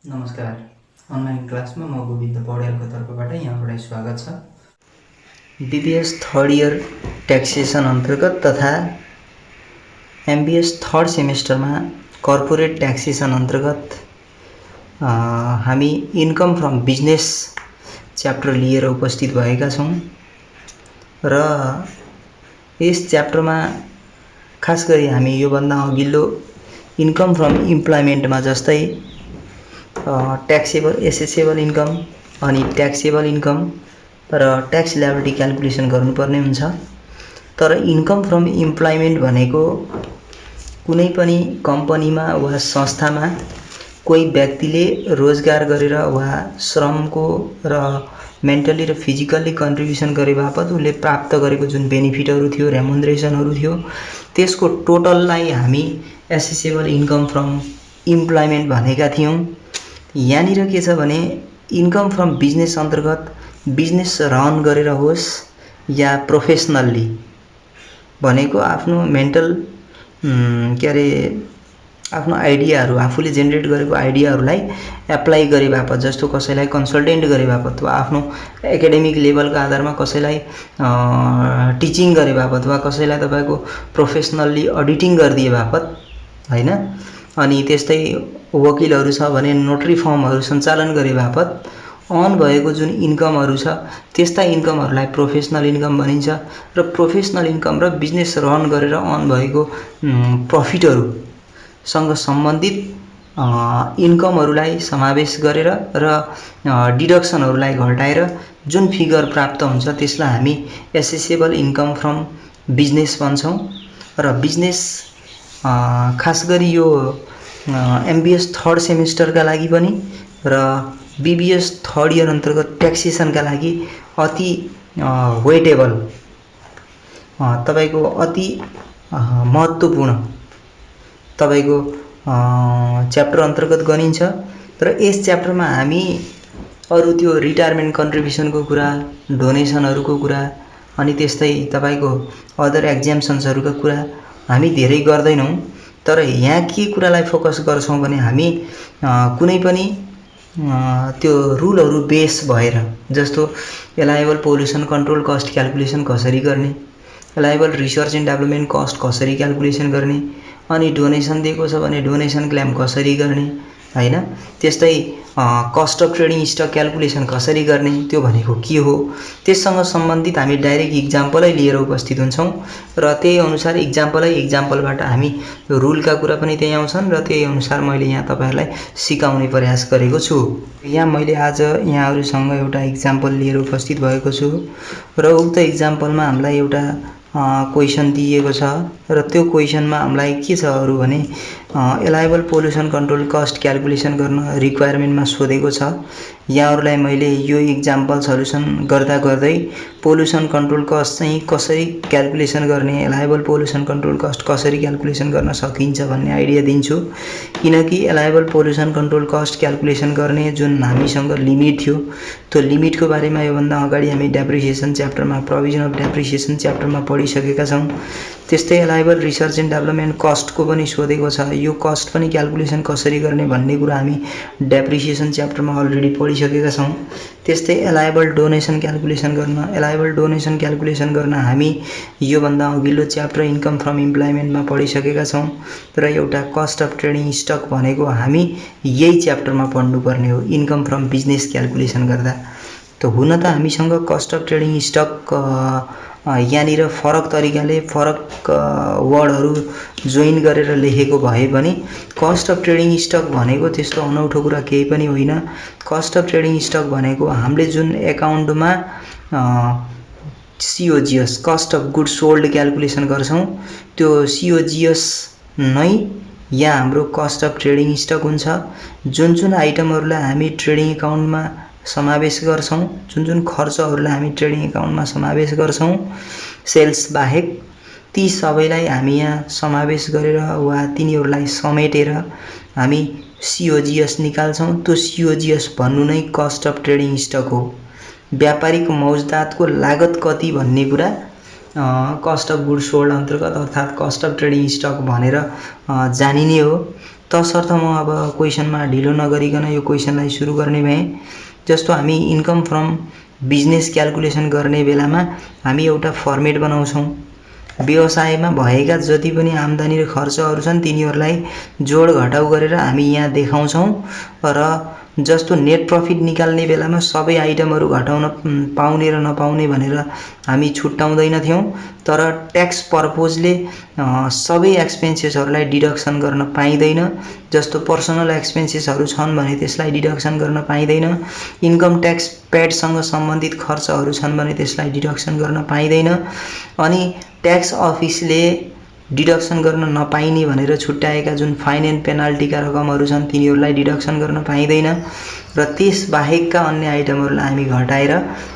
नमस्कार। अनलाइन क्लासमा म गोविन्द पौड्यालको तर्फबाट यहाँबाट स्वागत छ। बीबीएस थर्ड इयर ट्याक्सेसन अन्तर्गत तथा एमबीएस थर्ड सेमेस्टरमा कर्पोरेट ट्याक्सेसन अन्तर्गत हामी इन्कम फ्रम बिजनेस च्याप्टर लिएर उपस्थित भएका छौँ र यस च्याप्टरमा खास गरी हामी योभन्दा अघिल्लो इन्कम फ्रम इम्प्लोइमेन्टमा जस्तै ट्याक्सेबल एसेसेबल इन्कम अनि ट्याक्सेबल इन्कम र ट्याक्स लायबिलिटी क्याल्कुलेसन गर्नुपर्ने हुन्छ। तर इन्कम फ्रम इम्प्लोइमेन्ट भनेको कुनै पनि कम्पनीमा वा संस्थामा कोही व्यक्तिले रोजगार गरेर वा श्रमको र मेन्टली र फिजिकल्ली कन्ट्रिब्युसन गरे बापत उसले प्राप्त गरेको जुन बेनिफिटहरू थियो, रेमुनरेसनहरू थियो, त्यसको टोटललाई हामी एसेसेबल इन्कम फ्रम इम्प्लोइमेन्ट भनेका थियौँ। यहाँनिर के छ भने इन्कम फ्रम बिजनेस अन्तर्गत बिजनेस रन गरेर होस् या प्रोफेसनल्ली भनेको आफ्नो मेन्टल आफ्नो आइडियाहरू आफूले जेनेरेट गरेको आइडियाहरूलाई एप्लाई गरे बापत, जस्तो कसैलाई कन्सल्टेन्ट गरे बापत वा आफ्नो एकाडेमिक लेभलको आधारमा कसैलाई टिचिङ गरे बापत वा कसैलाई तपाईको प्रोफेसनल्ली अडिटिङ गरिदिए बापत हैन, अनि त्यस्तै वकिलहरू छ भने नोटरी फर्महरू सञ्चालन गरे बापत अन भएको जुन इन्कमहरू छ त्यस्ता इन्कमहरूलाई प्रोफेसनल इन्कम भनिन्छ। र प्रोफेसनल इन्कम र बिजनेस रन गरेर अन भएको प्रफिटहरूसँग सम्बन्धित इन्कमहरूलाई समावेश गरेर र डिडक्सनहरूलाई घटाएर जुन फिगर प्राप्त हुन्छ त्यसलाई हामी एसेसेबल इन्कम फ्रम बिजनेस भन्छौँ। र बिजनेस खास गरी यो एमबीएस थर्ड सेमेस्टरका लागि पनि र बीबीएस थर्ड इयर अन्तर्गत ट्याक्सेसनका लागि अति वेटेबल, तपाईको अति महत्त्वपूर्ण तपाईको च्याप्टर अन्तर्गत गनिन्छ। र यस च्याप्टरमा हामी अरु त्यो रिटायरमेन्ट कन्ट्रिब्युसनको कुरा, डोनेसनहरूको कुरा अनि त्यस्तै तपाईको अदर एक्जाम्सन्सहरूका कुरा हामी धेरै गर्दैनौँ। तर यहाँ के कुरालाई फोकस गर्छौँ भने हामी कुनै पनि त्यो रुलहरू बेस भएर, जस्तो एलाइबल पोल्युसन कन्ट्रोल कस्ट क्याल्कुलेसन कसरी गर्ने, एलाइबल रिसर्च एन्ड डेभलपमेन्ट कस्ट कसरी क्याल्कुलेसन गर्ने, अनि डोनेसन दिएको छ भने डोनेसन क्लेम कसरी गर्ने हैन, त्यस्तै cost of trading stock calculation कसरी गर्ने, त्यो भनेको के हो, त्यससँग सम्बन्धित हामी डाइरेक्ट इक्जाम्पलै लिएर उपस्थित हुन्छौँ। र त्यही अनुसार इक्जाम्पलबाट हामी रुलका कुरा पनि त्यही आउँछन् र त्यही अनुसार मैले यहाँ तपाईहरुलाई सिकाउने प्रयास गरेको छु। यहाँ मैले आज यहाँहरुसँग एउटा इक्जाम्पल लिएर उपस्थित भएको छु र उक्त इक्जाम्पलमा हामीलाई एउटा क्वेशन दिएको छ र त्यो क्वेशनमा हामीलाई के छ अरु भने एलाइबल पोल्युसन कन्ट्रोल कस्ट क्याल्कुलेसन गर्न रिक्वायरमेन्टमा सोधेको छ। यहाँहरुलाई मैले यो इक्जाम्पल सल्युसन गर्दा गर्दै पोल्युसन कन्ट्रोल कस्ट चाहिँ कसरी क्याल्कुलेसन गर्ने, एलाइबल पोल्युसन कन्ट्रोल कस्ट कसरी क्याल्कुलेसन गर्न सकिन्छ भन्ने आइडिया दिन्छु। किनकि एलाइबल पोल्युसन कन्ट्रोल कस्ट क्याल्कुलेसन गर्ने जुन हामीसँग लिमिट थियो, त्यो लिमिटको बारेमा योभन्दा अगाडि हामी डेप्रिसिएसन च्याप्टरमा, प्रोभिजन अफ डेप्रिसिएसन च्याप्टरमा पढिसकेका छौँ। त्यस्तै एलाइबल रिसर्च एन्ड डेभलपमेन्ट कस्टको पनि सोधेको छ, यो कस्ट पनि क्याल्कुलेसन कसरी गर्ने भन्ने कुरा हामी डेप्रिसिएसन च्याप्टरमा अलरेडी पढिसकेका छौँ। त्यस्तै एलाइबल डोनेसन क्याल्कुलेसन गर्न हामी योभन्दा अघिल्लो च्याप्टर इन्कम फ्रम इम्प्लोइमेन्टमा पढिसकेका छौँ। र एउटा कस्ट अफ ट्रेडिङ स्टक भनेको हामी यही च्याप्टरमा पढ्नुपर्ने हो इन्कम फ्रम बिजनेस क्याल्कुलेसन गर्दा। त हुन त हामीसँग कस्ट अफ ट्रेडिङ स्टक यहाँनिर फरक तरिकाले फरक वर्डहरू जोइन गरेर लेखेको भए पनि कस्ट अफ ट्रेडिङ स्टक भनेको त्यस्तो अनौठो कुरा केही पनि होइन। कस्ट अफ ट्रेडिङ स्टक भनेको हामीले जुन एकाउन्टमा COGS cost of goods sold calculation गर्छौँ, त्यो सीओजीएस नै यहाँ हाम्रो कस्ट अफ ट्रेडिङ स्टक हुन्छ। जुन जुन आइटमहरूलाई हामी ट्रेडिङ एकाउन्टमा समावेश गर्छौँ, जुन जुन खर्चहरूलाई हामी ट्रेडिङ एकाउन्टमा समावेश गर्छौँ सेल्स बाहेक, ती सबैलाई हामी यहाँ समावेश गरेर वा तिनीहरूलाई समेटेर हामी सीओजीएस निकाल्छौँ। त्यो सीओजीएस भन्नु नै कस्ट अफ ट्रेडिङ स्टक हो। व्यापारिक मौजदातको लागत कति भन्ने कुरा कस्ट अफ गुड्स सोल्ड अन्तर्गत अर्थात् कस्ट अफ ट्रेडिङ स्टक भनेर जानिने हो। तसर्थ म अब क्वेसनमा ढिलो नगरिकन यो क्वेसनलाई सुरु गर्ने भएँ। जस्तो हामी इन्कम फ्रम बिजनेस क्याल्कुलेसन गर्ने बेलामा हामी एउटा फर्मेट बनाउँछौँ। व्यवसायमा भएका जति पनि आम्दानी र खर्चहरू छन् तिनीहरूलाई जोड घटाउ गरेर हामी यहाँ देखाउँछौँ र जस्तो नेट प्रफिट निकाल्ने बेलामा सबै आइटमहरू घटाउन पाउने र नपाउने भनेर हामी छुट्याउँदैनथ्यौँ, तर ट्याक्स पर्पोजले सबै एक्सपेन्सेसहरूलाई डिडक्सन गर्न पाइँदैन। जस्तो पर्सनल एक्सपेन्सेसहरू छन् भने त्यसलाई डिडक्सन गर्न पाइँदैन, इन्कम ट्याक्स पेडसँग सम्बन्धित खर्चहरू छन् भने त्यसलाई डिडक्सन गर्न पाइँदैन, अनि ट्याक्स अफिसले डिडक्सन गर्न नपाइने भनेर छुट्याएका जुन फाइन एन्ड पेनाल्टीका रकमहरू छन् तिनीहरूलाई डिडक्सन गर्न पाइँदैन र त्यसबाहेकका अन्य आइटमहरूलाई हामी घटाएर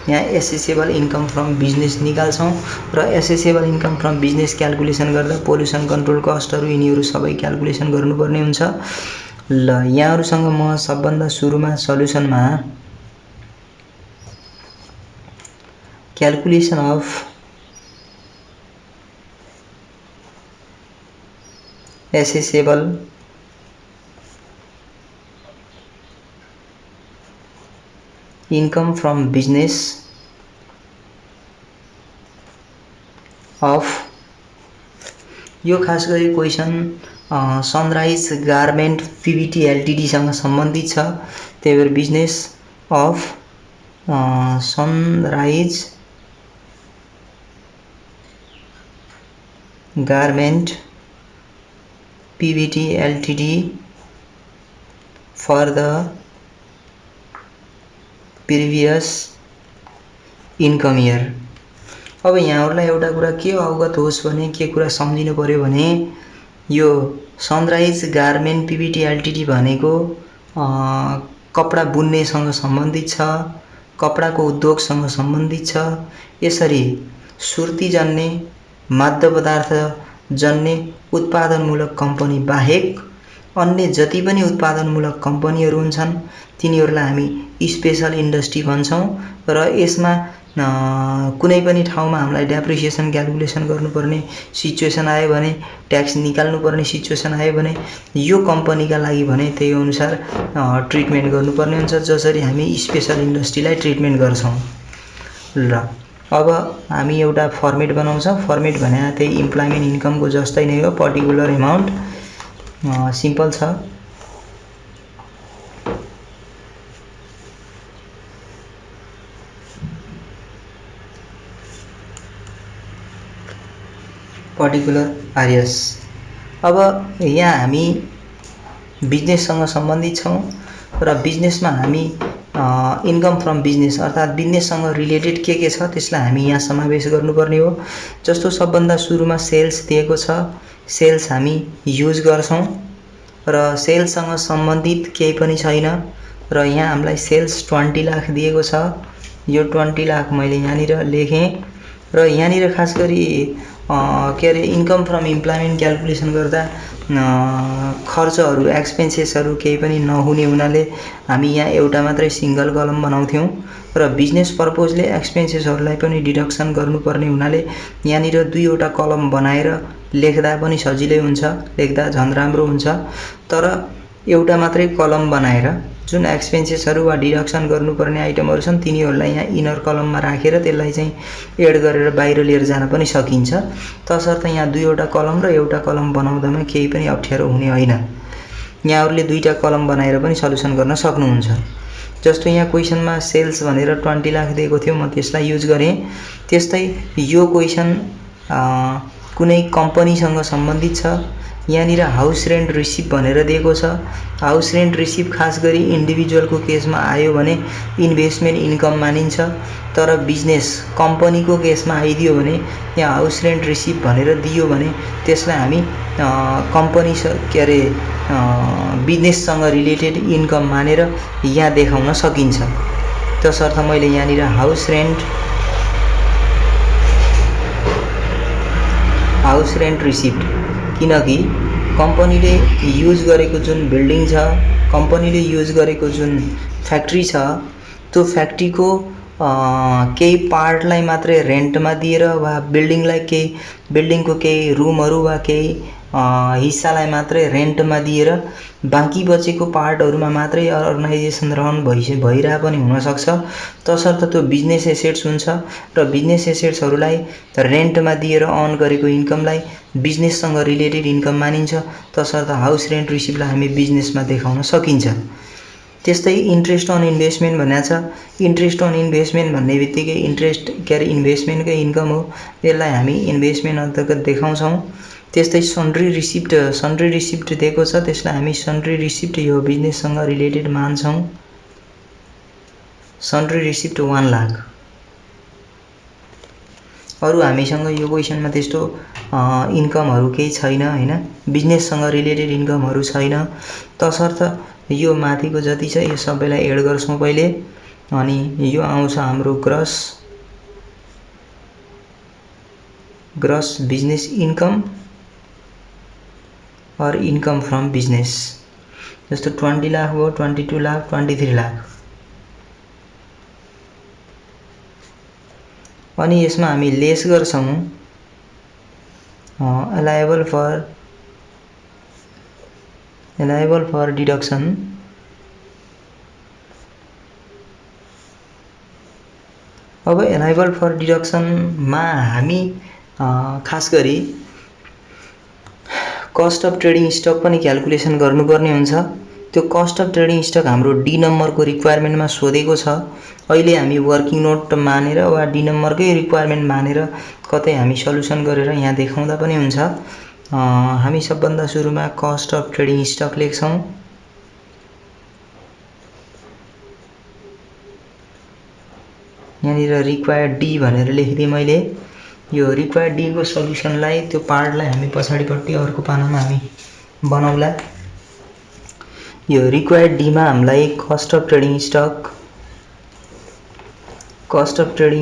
यहाँ एसेसेबल इन्कम फ्रम बिजनेस निकाल्छौँ र accessible income from business calculation गर्दा पोल्युसन कन्ट्रोल कस्टहरू यिनीहरू सबै क्याल्कुलेसन गर्नुपर्ने हुन्छ। ल यहाँहरूसँग म सबभन्दा सुरुमा सल्युसनमा calculation of assessable income from business of यो खास गरी क्वेसन सनराइज गार्मेन्ट पिभिटी एलटिडीसँग सम्बन्धित छ। त्यही भएर business of sunrise garment PVT LTD for the previous income year। अब यहाँहरूलाई एउटा कुरा के अवगत होस् भने के कुरा सम्झिनु पर्यो भने यो सनराइज गार्मेन्ट PVT LTD भनेको कपडा बुन्नेसँग सम्बन्धित छ, कपडाको उद्योगसँग सम्बन्धित छ। यसरी सुर्ती जन्ने माद्य पदार्थ जन्ने उत्पादनमूलक कम्पनी बाहेक अन्य जति पनि उत्पादनमूलक कम्पनीहरू हुन्छन् तिनीहरूलाई हामी स्पेशल इन्डस्ट्री भन्छौँ र यसमा कुनै पनि ठाउँमा हामीलाई डेप्रिसिएसन क्याल्कुलेसन गर्नुपर्ने सिचुएसन आयो भने, ट्याक्स निकाल्नुपर्ने सिचुएसन आयो भने यो कम्पनीका लागि भने त्यही अनुसार ट्रिटमेन्ट गर्नुपर्ने हुन्छ, जसरी हामी स्पेशल इन्डस्ट्रीलाई ट्रिटमेन्ट गर्छौँ। ल अब हामी एउटा फर्मेट बनाउँछौँ। फर्मेट भने त्यही इम्प्लोइमेन्ट इन्कमको जस्तै नै हो, पर्टिकुलर एमाउन्ट, सिम्पल छ। Particular RS. अब यहाँ हामी बिजनेससँग सम्बन्धित छौँ र बिजनेसमा हामी इन्कम फ्रम बिजनेस अर्थात् बिजनेससँग रिलेटेड के छ त्यसलाई हामी यहाँ समावेश गर्नुपर्ने हो। जस्तो सबभन्दा सुरुमा सेल्स दिएको छ, सेल्स हामी युज गर्छौँ र सेल्ससँग सम्बन्धित केही पनि छैन र यहाँ हामीलाई सेल्स 20 लाख दिएको छ। यो 20 लाख मैले यहाँनिर लेखेँ र यहाँनिर खास गरी के अरे इन्कम फ्रम इम्प्लोइमेन्ट क्याल्कुलेसन गर्दा खर्चहरू एक्सपेन्सेसहरू केही पनि नहुने हुनाले हामी यहाँ एउटा मात्रै सिंगल कलम बनाउँथ्यौँ र बिजनेस पर्पजले एक्सपेन्सेसहरूलाई पनि डिडक्सन गर्नुपर्ने हुनाले यहाँनिर दुईवटा कलम बनाएर लेख्दा पनि सजिलै हुन्छ, लेख्दा झन् राम्रो हुन्छ। तर एउटा मात्रै कलम बनाएर जुन एक्सपेन्सेसहरू वा डिडक्सन गर्नुपर्ने आइटमहरू छन् तिनीहरूलाई यहाँ इनर कलममा राखेर त्यसलाई चाहिँ एड गरेर बाहिर लिएर जान पनि सकिन्छ। तसर्थ यहाँ दुईवटा कलम र एउटा कलम बनाउँदामा केही पनि अप्ठ्यारो हुने होइन। यहाँहरूले दुईटा कलम बनाएर पनि सल्युसन गर्न सक्नुहुन्छ। जस्तो यहाँ क्वेसनमा सेल्स भनेर 20 लाख दिएको थियो, म त्यसलाई युज गरेँ। त्यस्तै यो क्वेसन कुनै कम्पनीसँग सम्बन्धित छ। यहाँनिर हाउस रेन्ट रिसिभ भनेर दिएको छ। हाउस रेन्ट रिसिभ खास गरी इन्डिभिजुअलको केसमा आयो भने इन्भेस्टमेन्ट इन्कम मानिन्छ, तर बिजनेस कम्पनीको केसमा आइदियो भने यहाँ हाउस रेन्ट रिसिभ भनेर दियो भने त्यसलाई हामी कम्पनी के अरे बिजनेससँग रिलेटेड इन्कम मानेर यहाँ देखाउन सकिन्छ। तसर्थ मैले यहाँनिर हाउस रेन्ट रिसिभ, किनकि कम्पनीले युज गरेको जुन बिल्डिङ छ, कम्पनीले युज गरेको जुन फ्याक्ट्री छ, त्यो फ्याक्ट्रीको केही पार्टलाई मात्रै रेन्टमा दिएर वा बिल्डिङलाई केही बिल्डिङको केही रुमहरू वा केही हिस्सालाई मात्रै रेन्टमा दिएर बाँकी बचेको पार्टहरूमा मात्रै अर्गनाइजेसन रन भइरह पनि हुनसक्छ। तसर्थ त्यो बिजनेस एसेट्स हुन्छ र बिजनेस एसेट्सहरूलाई रेन्टमा दिएर अर्न गरेको इन्कमलाई बिजनेससँग रिलेटेड इन्कम मानिन्छ। तसर्थ हाउस रेन्ट रिसिभलाई हामी बिजनेसमा देखाउन सकिन्छ। त्यस्तै इन्ट्रेस्ट अन इन्भेस्टमेन्ट भनेको छ। इन्ट्रेस्ट अन इन्भेस्टमेन्ट भन्ने बित्तिकै इन्ट्रेस्ट इन्भेस्टमेन्टकै इन्कम हो, त्यसलाई हामी इन्भेस्टमेन्ट अन्तर्गत देखाउँछौँ। त्यस्तै सन्ड्री रिसिप्ट दिएको छ, त्यसलाई हामी सन्ड्री रिसिप्ट यो बिजनेससँग रिलेटेड मान्छौँ। Sundry receipt 1 lakh. अरू हामीसँग यो क्वेसनमा त्यस्तो इन्कमहरू केही छैन हैन, बिजनेससँग रिलेटेड इन्कमहरू छैन। तसर्थ यो माथिको जति छ यो सबैलाई एड गर्छौँ पहिले, अनि यो आउँछ हाम्रो ग्रस बिजनेस इन्कम और इन्कम फ्रम बिजनेस। जस्तो 20 लाख हो, 22 लाख, 23 लाख। अनि यसमा हामी लेस गर्छौँ अलाइबल फर डिडक्सन। अब अलाइबल फर डिडक्सनमा हामी खास गरी कस्ट अफ ट्रेडिङ स्टक पनि क्याल्कुलेसन गर्नुपर्ने हुन्छ। त्यो कस्ट अफ ट्रेडिङ स्टक हाम्रो डी नम्बरको रिक्वायरमेन्टमा सोधेको छ। अहिले हामी वर्किङ नोट मानेर वा डी नम्बरकै रिक्वायरमेन्ट मानेर कतै हामी सल्युसन गरेर यहाँ देखाउँदा पनि हुन्छ। हामी सबभन्दा सुरुमा कस्ट अफ ट्रेडिङ स्टक लेख्छौँ। यहाँनिर रिक्वायर्ड डी भनेर लेखिदिएँ मैले। यो रिक्वायर्ड डी को सल्युसनलाई त्यो पार्टलाई हामी पछाडिपट्टि अर्को पानामा हामी बनाउला। यो रिक्वायर्ड डी मा हामीलाई कस्ट अफ ट्रेडिङ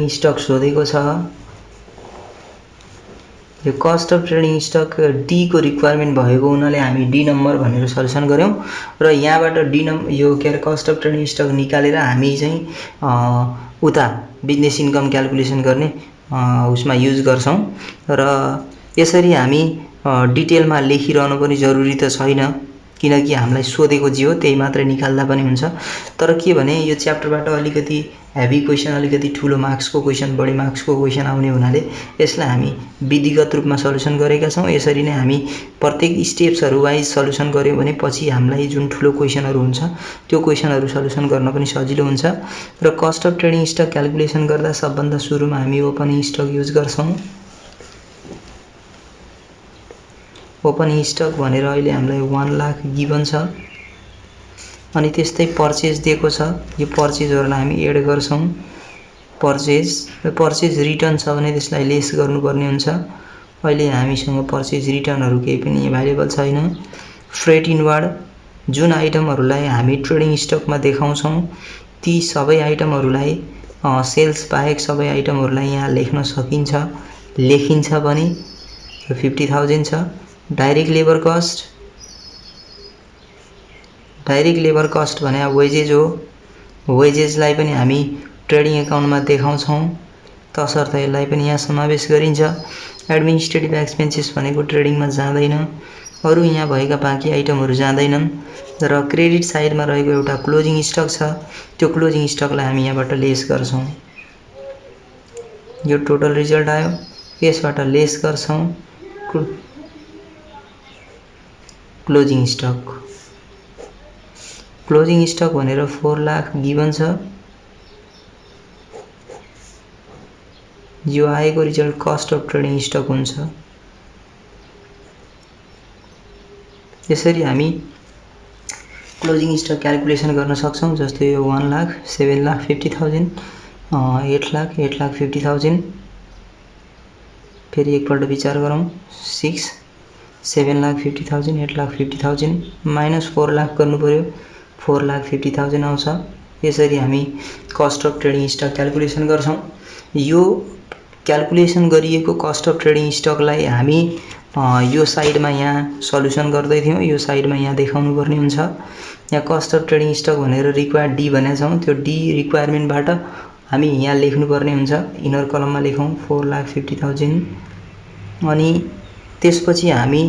स्टक सोधेको छ। यो कस्ट अफ ट्रेडिङ स्टक डी को रिक्वायरमेन्ट भएको हुनाले हामी डी नम्बर भनेर सल्युसन गर्यौं र यहाँबाट डी नम्बर यो के अरे कस्ट अफ ट्रेडिङ स्टक निकालेर हामी चाहिँ उता बिजनेस इन्कम क्याल्कुलेसन गर्ने उसमा युज गर्छौं। र यसरी हामी डिटेलमा लेखिरहनु पनि जरुरी त छैन, किनकि हामीलाई सोधेको जे हो त्यही मात्रै निकाल्दा पनि हुन्छ। तर के भने यो च्याप्टरबाट अलिकति हेभी क्वेशन, अलिकति ठुलो मार्क्सको क्वेशन, बढी मार्क्सको क्वेशन आउने हुनाले यसलाई हामी विधिगत रूपमा सल्युसन गरेका छौं। यसरी नै हामी प्रत्येक स्टेप्सहरु वाइज सल्युसन गर्यौं भने पछि हामीलाई जुन ठुलो क्वेशनहरु हुन्छ त्यो क्वेशनहरु सल्युसन गर्न पनि सजिलो हुन्छ। र cost of trading stock calculation गर्दा सबभन्दा सुरुमा हामी ओपनिङ स्टक युज गर्छौं। ओपनिङ स्टक भनेर अहिले हामीलाई 1 लाख गिवन छ। अनि त्यस्तै पर्चेज दिएको छ, यो पर्चेजहरुलाई हामी एड गर्छौं। पर्चेज रिटर्न छ भने त्यसलाई लेस गर्नुपर्ने हुन्छ। अहिले हामीसँग पर्चेज रिटर्नहरु केही पनि अवेलेबल छैन। फ्रेट इनवार्ड जुन आइटमहरुलाई हामी ट्रेडिङ स्टकमा देखाउँछौं ती सबै आइटमहरुलाई सेल्स बाहेक सबै आइटमहरुलाई यहाँ लेख्न सकिन्छ, लेखिन्छ पनि। 50,000 छ। डाइरेक्ट लेबर कस्ट भने वेजेज हो। वेजेजलाई पनि हामी ट्रेडिङ अकाउन्टमा देखाउँछौं, तसर्थ यसलाई पनि यहाँ समावेश गरिन्छ। एडमिनिस्ट्रेटिभ एक्सपेन्सेस भनेको ट्रेडिङमा जाँदैन, अरु यहाँ भएका बाँकी आइटमहरु जाँदैनन्। र क्रेडिट साइडमा रहेको एउटा क्लोजिङ स्टक छ, त्यो क्लोजिङ स्टकलाई हामी यहाँबाट लेस गर्छौं। यो टोटल रिजल्ट आयो, यसबाट लेस गर्छौं क्लोजिङ स्टक भनेर 4 लाख गिवन छ। यो आएको result cost of trading stock हुन्छ। यसरी हामी क्लोजिङ स्टक क्याल्कुलेसन गर्न सक्छौं। जस्तै यो 1 लाख, 7,50,000, 8 लाख, 8,50,000। फेरि एकपल्ट विचार गरौं। 6, 7,50,000, 8,50,000 माइनस 4 लाख गर्नु पर्यो, 4,50,000 आउँछ। यसरी हामी cost of trading stock calculation गर्छौं। यो क्याल्कुलेसन गरिएको कस्ट अफ ट्रेडिङ स्टकलाई हामी यो साइडमा यहाँ सल्युसन गर्दै थियौं, यो साइडमा यहाँ देखाउनु पर्ने हुन्छ। यहाँ कस्ट अफ ट्रेडिङ स्टक भनेर रिक्वायर्ड डी भनेका छौं, त्यो डी रिक्वायरमेन्टबाट हामी यहाँ लेख्नुपर्ने हुन्छ। इनर कलममा लेखौँ 4,50,000 अनि त्यसपछि हामी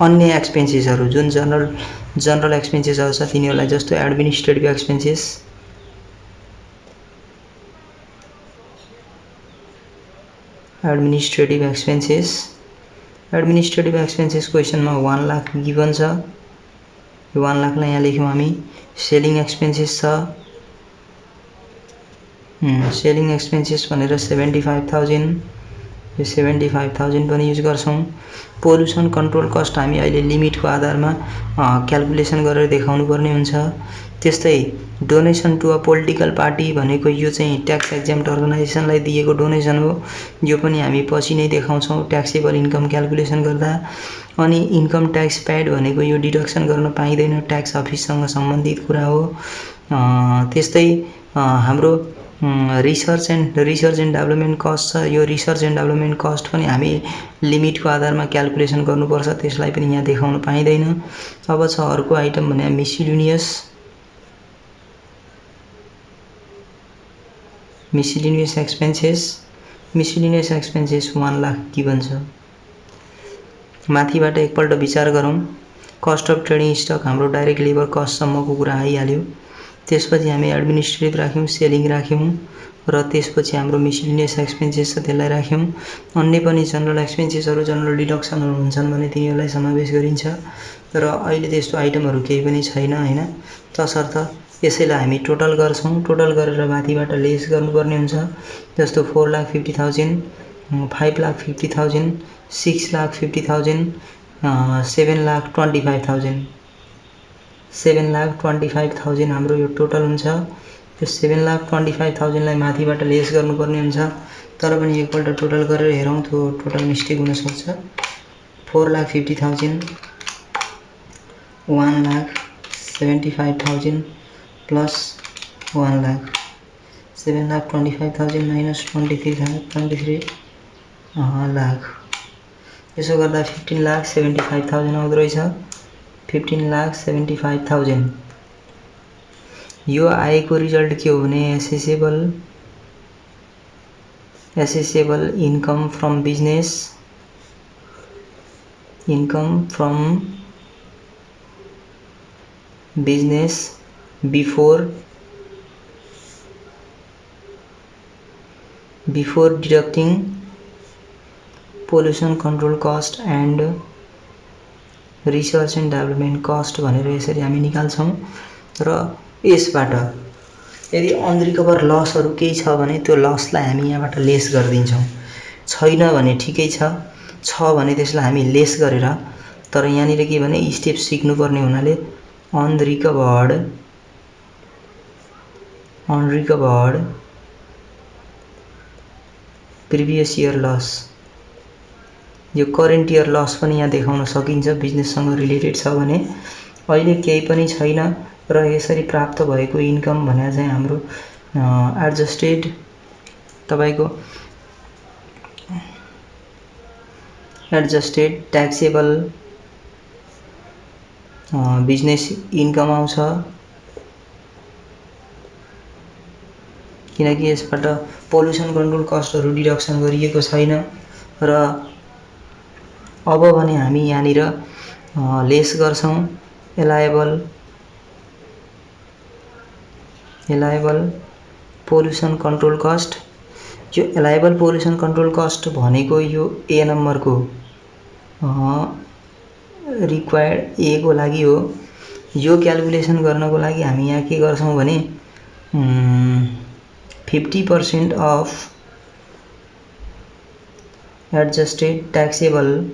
अन्य एक्सपेन्सेसहरू जुन जनरल एक्सपेन्सेसहरू छ तिनीहरूलाई जस्तो एडमिनिस्ट्रेटिभ एक्सपेन्सेस क्वेसनमा 1 लाख गिभन छ। यो 1 लाखलाई यहाँ लेख्यौँ हामी। सेलिङ एक्सपेन्सेस छ, सेलिङ एक्सपेन्सेस भनेर 75,000, यो 75,000 पनि युज गर्छौँ। पोल्युसन कन्ट्रोल कस्ट हामी अहिले लिमिटको आधारमा क्याल्कुलेसन गरेर देखाउनु पर्ने हुन्छ। त्यस्तै donation to a political party भनेको यो चाहिँ ट्याक्स एक्जेम्प्ट अर्गनाइजेसनलाई दिएको डोनेसन हो। यो पनि हामी पछि नै देखाउँछौँ ट्याक्सेबल इन्कम क्याल्कुलेसन गर्दा। अनि इन्कम ट्याक्स पेड भनेको यो डिडक्सन गर्न पाइँदैन, ट्याक्स अफिससँग सम्बन्धित कुरा हो। त्यस्तै हाम्रो रिसर्च एन्ड डेभलपमेन्ट कस्ट छ। यो रिसर्च एन्ड डेभलपमेन्ट कस्ट पनि हामी लिमिटको आधारमा क्याल्कुलेसन गर्नुपर्छ, त्यसलाई पनि यहाँ देखाउन पाइँदैन। अब छ अर्को आइटम भने मिसलिनियस एक्सपेन्सेस 1 लाख गिभन छ। माथिबाट एकपल्ट विचार गरौँ। कस्ट अफ ट्रेडिङ स्टक हाम्रो डाइरेक्ट लेबर कस्टसम्मको कुरा आइहाल्यो। त्यसपछि हामी एडमिनिस्ट्रेटिभ राख्यौँ, सेलिङ राख्यौँ र त्यसपछि हाम्रो मिसलिनियस एक्सपेन्सेस छ त्यसलाई राख्यौँ। अन्य पनि जनरल एक्सपेन्सेसहरू, जनरल डिडक्सनहरू हुन्छन् भने तिनीहरूलाई समावेश गरिन्छ। तर अहिले त्यस्तो आइटमहरू केही पनि छैन हैन। तसर्थ यसैलाई हामी टोटल गर्छौँ। टोटल गरेर माथिबाट लेस गर्नुपर्ने हुन्छ। जस्तो 4,50,000, 5,50,000, 6,50,000, 7,25,000, 7,25,000 हाम्रो यो टोटल हुन्छ। त्यो 7,25,000लाई माथिबाट लेस गर्नुपर्ने हुन्छ। तर पनि एकपल्ट टोटल गरेर हेरौँ, त्यो टोटल मिस्टेक हुनसक्छ। 4,50,000, 1,75,000 प्लस 1 लाख, 7,25,000 माइनस 23 लाख। यसो गर्दा 15,75,000 आउँदो रहेछ। 15,75,000 यो आएको रिजल्ट के हो भने assessable income from business before deducting pollution control cost and research and development cost भनेर यसरी हामी निकाल्छौँ। र यसबाट यदि अनरिकभर लसहरू केही छ भने त्यो लसलाई हामी यहाँबाट लेस गरिदिन्छौँ। छैन भने ठिकै छ भने त्यसलाई हामी लेस गरेर, तर यहाँनिर के भने स्टेप सिक्नुपर्ने हुनाले अनरिकभर्ड प्रिभियस इयर लस, यो करेन्ट इयर लस पनि यहाँ देखाउन सकिन्छ बिजनेससँग रिलेटेड छ भने। अहिले केही पनि छैन र यसरी प्राप्त भएको इन्कम भने चाहिँ हाम्रो एडजस्टेड तपाईको ट्याक्सेबल बिजनेस इन्कम आउँछ। किनकि यसबाट पोल्युसन कन्ट्रोल कस्टहरू डिडक्सन गरिएको छैन। र अब भने हामी यहाँनिर लेस गर्छौँ एलायबल पोल्युसन कन्ट्रोल कस्ट। यो एलायबल पोल्युसन कन्ट्रोल कस्ट भनेको यो ए नम्बरको रिक्वायर्ड ए को लागि हो। यो क्याल्कुलेसन गर्नको लागि हामी यहाँ के गर्छौँ भने 50% of adjusted taxable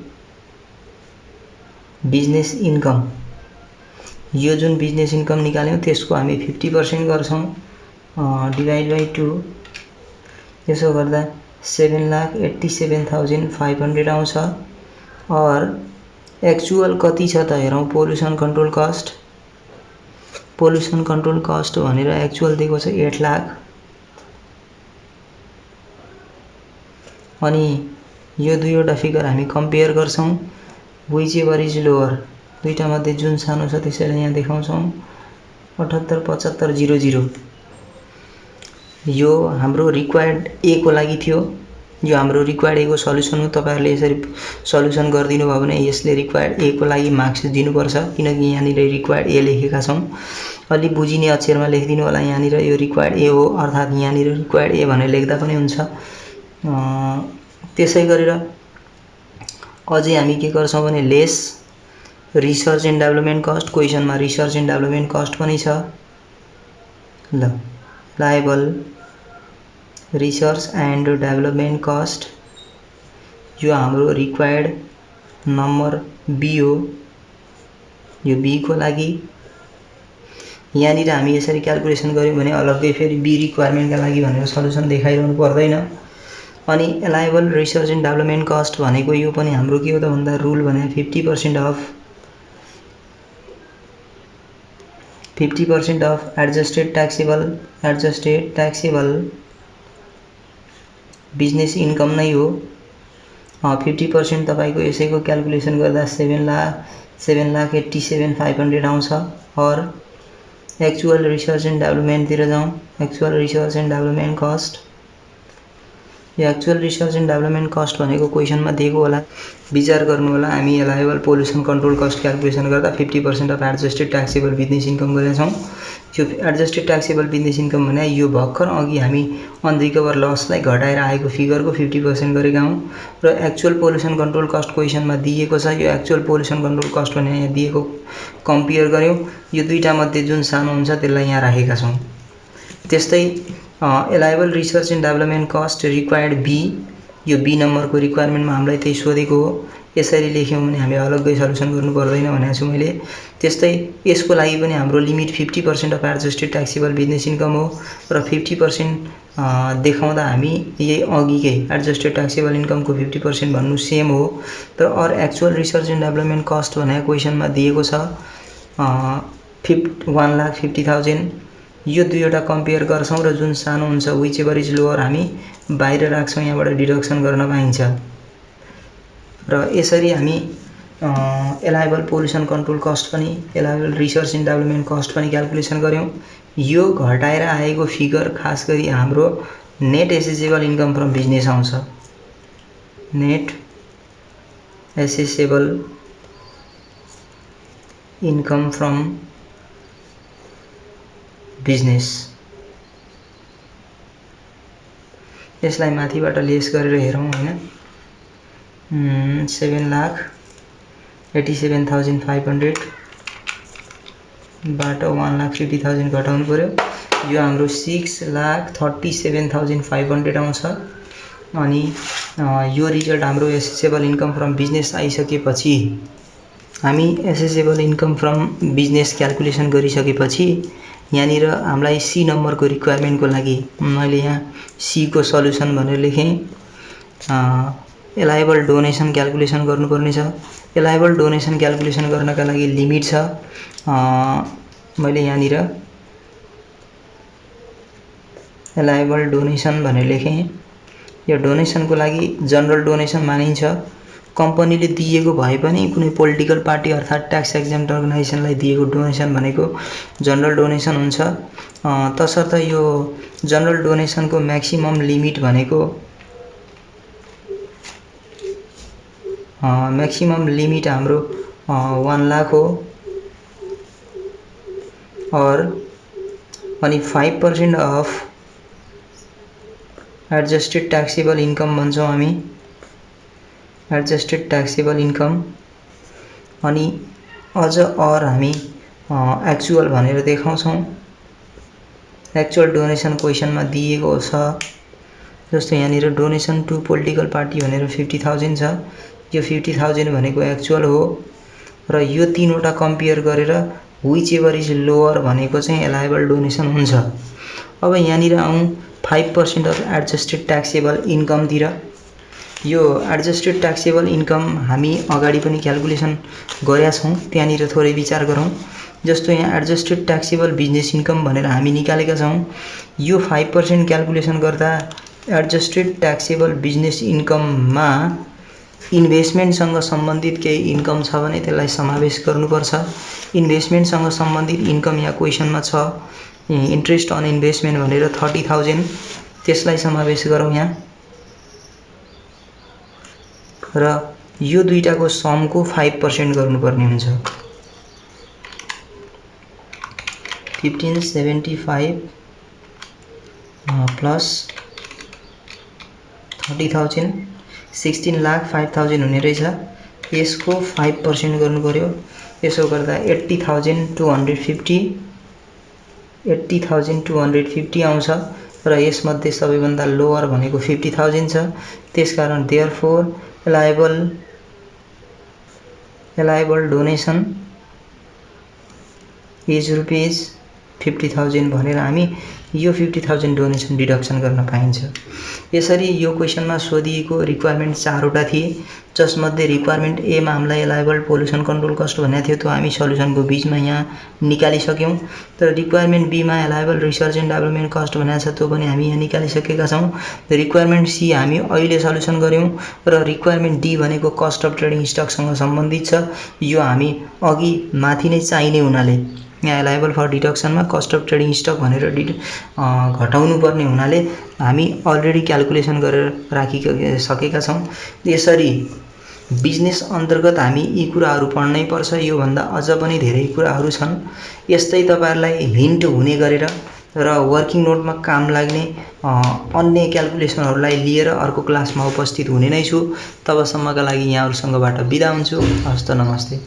business income, यो जुन बिजनेस इन्कम निकाल्यौँ त्यसको हामी 50% गर्छौँ डिभाइड बाई 2। यसो गर्दा 7,87,500 आउँछ। और एक्चुअल कति छ त हेरौँ। पोल्युसन कन्ट्रोल कस्ट भनेर एक्चुअल दिएको छ 8 लाख। अनि यो दुईवटा फिगर हामी कम्पेयर गर्छौँ। विच एभर इज लोअर, दुईटा मध्ये जुन सानो छ त्यसैलाई यहाँ देखाउँछौँ 78,75,00। यो हाम्रो रिक्वायर्ड ए को लागि थियो। यो हाम्रो रिक्वायर्ड ए को सल्युसन हो। तपाईहरुले यसरी सल्युसन गरिदिनु भयो भने यसले रिक्वायर्ड ए को लागि मार्क्स दिनुपर्छ, किनकि यहाँनिर रिक्वायर्ड ए लेखेका छौं। अलि बुझिने अक्षरमा लेखिदिनु होला। यहाँनिर यो रिक्वायर्ड ए हो, अर्थात् यहाँनिर रिक्वायर्ड ए भनेर लेख्दा पनि हुन्छ। त्यसै गरेर अझै हामी के गर्छौं भने less research and development cost, क्वेशनमा रिसर्च एन्ड डेभलपमेन्ट कस्ट पनि छ। ल liable research and development cost, यो हाम्रो रिक्वायर्ड नम्बर बी हो। यो बी को लागि यहाँनिर हामी यसरी क्याल्कुलेसन गर्यौं भने अलग्गै फेरि बी रिक्वायरमेन्टका लागि भनेर सल्युसन देखाइरहनु पर्दैन। अनि एलाइबल रिसर्च एन्ड डेभलपमेन्ट कस्ट भनेको यो पनि हाम्रो के हो त भन्दा रुल भने 50% of adjusted taxable business income नै हो। 50% तपाईको यसैको क्याल्कुलेसन गर्दा 7,87,500 आउँछ। और एक्चुअल रिसर्च एन्ड डेभलपमेन्ट तिर जाउँ। Actual research and development cost, यो actual research and development cost भनेको क्वेशनमा दिएको होला, विचार गर्नु होला। हामी eligible pollution control cost calculation गर्दा 50% of adjusted taxable business income गरेका छौं। यो एडजस्टेड ट्याक्सेबल बिजनेस इन्कम भने यो भर्खर अघि हामी अनरिकभर लसलाई घटाएर आएको फिगरको 50% गरेका हौं। र एक्चुअल पोल्युसन कन्ट्रोल कस्ट क्वेशनमा दिएको छ। यो एक्चुअल पोल्युसन कन्ट्रोल कस्ट भने यहाँ दिएको कम्पेयर गर्यौं। यो दुईटा मध्ये जुन सानो हुन्छ त्यसलाई यहाँ राखेका छौं। त्यस्तै eligible research and development cost required B, यो बी नम्बरको रिक्वायरमेन्टमा हामीलाई त्यही सोधेको हो। यसरी लेख्यौं भने हामी अलग्गै सल्युसन गर्नु पर्दैन भनेको छु मैले। त्यस्तै यसको लागि पनि हाम्रो limit 50% of adjusted taxable business income हो र 50% देखाउँदा हामी यही अघिकै एडजस्टेड ट्याक्सेबल इन्कमको 50% भन्नु सेम हो। तर अर actual research and development cost भनेको क्वेशनमा दिएको छ 1,50,000। यो दुईवटा कम्पेयर गर्छौं र जुन सानो हुन्छ विच एभर इज लोअर हामी बाहिर राख्छौं, यहाँबाट डिडक्सन गर्न पाइन्छ। र यसरी हामी एलाइबल पोल्युसन कन्ट्रोल कस्ट पनि eligible research and development cost पनि क्याल्कुलेसन गर्यौं। यो घटाएर आएको फिगर खास गरी हाम्रो net assessable income from business आउँछ। Net assessable income from business, यसलाई माथिबाट लेस गरेर हेरौं हैन। 7,87,500 बाट 1,50,000 घटाउनु पर्यो। यो हाम्रो 6,37,500 आउँछ। अनि यो रिजल्ट हाम्रो एसेसेबल इन्कम फ्रम बिजनेस आइसकेपछि हामी accessible income from business calculation गरिसकेपछि यहाँनिर हामीलाई सी नम्बरको रिक्वायरमेन्टको लागि मैले यहाँ सी को सल्युसन भनेर लेखेँ। एलाइबल डोनेसन क्याल्कुलेसन गर्नुपर्ने छ। एलाइबल डोनेसन क्याल्कुलेसन गर्नका लागि लिमिट छ। मैले यहाँनिर एलाइबल डोनेसन भनेर लेखेँ। यो डोनेसनको लागि जनरल डोनेसन मानिन्छ। कम्पनीले दिएको भए पनि कुनै पोलिटिकल पार्टी अर्थात् ट्याक्स एक्जेम्प्ट अर्गनाइजेसनलाई दिएको डोनेसन भनेको जनरल डोनेसन हुन्छ। तसर्थ यो जनरल डोनेसनको म्याक्सिमम लिमिट भनेको हाम्रो 1 लाख हो। और अनि 5% अफ एडजस्टेड ट्याक्सेबल इन्कम भन्छौं हामी, एडजस्टेड ट्याक्सेबल इन्कम। अनि अझ और हामी एक्चुअल भनेर देखाउँछौं। एक्चुअल डोनेसन क्वेशनमा दिएको छ। जस्तो यहाँनिर डोनेसन टु पोलिटिकल पार्टी भनेर 50,000 छ। यो 50,000 भनेको एक्चुअल हो। र यो तीनवटा कम्पेयर गरेर विच एभर इज लोअर भनेको चाहिँ एलाइबल डोनेसन हुन्छ। अब यहाँनिर आउँ 5% अफ एडजस्टेड ट्याक्सेबल इन्कम तिर। यो एडजस्टेड ट्याक्सेबल इन्कम हामी अगाडि पनि क्याल्कुलेसन गरेका छौं, त्यहाँनिर थोरै विचार गरौँ। जस्तो यहाँ एडजस्टेड ट्याक्सेबल बिजनेस इन्कम भनेर हामी निकालेका छौं। यो 5% क्याल्कुलेसन गर्दा एडजस्टेड ट्याक्सेबल बिजनेस इन्कममा इन्भेस्टमेन्टसँग सम्बन्धित केही इन्कम छ भने त्यसलाई समावेश गर्नुपर्छ। इन्भेस्टमेन्टसँग सम्बन्धित इन्कम यहाँ क्वेशनमा छ। इन्ट्रेस्ट अन इन्भेस्टमेन्ट भनेर 30,000 त्यसलाई समावेश गरौँ यहाँ र यो दुईटाको समको 5% गर्नुपर्ने हुन्छ 1575 प्लस 30,000 16,05,000 हुने रहेछ यसको 5% गर्नु पर्यो यसो गर्दा 80,250 आउँछ र यसमध्ये सबैभन्दा लोअर भनेको 50,000 छ त्यसकारण therefore allowable donation is rupees 50,000 भनेर हामी यो 50,000 डोनेसन डिडक्सन गर्न पाइन्छ यसरी यो क्वेशनमा सोधिएको रिक्वायरमेन्ट 4 वटा थिए जसमध्ये रिक्वायरमेन्ट ए मा हामीलाई एलाइबल पोल्युसन कन्ट्रोल कस्ट भनेको थियो त्यो हामी सल्युसनको बीचमा यहाँ निकालिसक्यौं तर रिक्वायरमेन्ट बी मा एलाइबल रिसर्च एन्ड डेभलपमेन्ट कस्ट भनेको छ त्यो पनि हामी यहाँ निकालिसकेका छौं रिक्वायरमेन्ट सी हामी अहिले सल्युसन गर्यौं र रिक्वायरमेन्ट डी भनेको कस्ट अफ ट्रेडिङ स्टकसँग सम्बन्धित छ यो हामी अघि माथि नै चाहिने हुनाले यहाँ एलाइबल फर डिडक्सनमा कस्ट अफ ट्रेडिङ स्टक भनेर घटाउनु पर्ने हुनाले हामी अलरेडी क्याल्कुलेसन गरेर राखिसकेका छौं यसरी बिजनेस अन्तर्गत हामी यी कुराहरू पढ्नै पर्छ यो भन्दा अझ पनि धेरै कुराहरू छन् यस्तै तपाईहरुलाई हिन्ट हुने गरेर र वर्किङ नोटमा काम लाग्ने अन्य क्याल्कुलेसनहरुलाई लिएर अर्को क्लासमा उपस्थित हुने नै छु तबसम्मका लागि यहाँहरुसँगबाट बिदा हुन्छु हस्त नमस्ते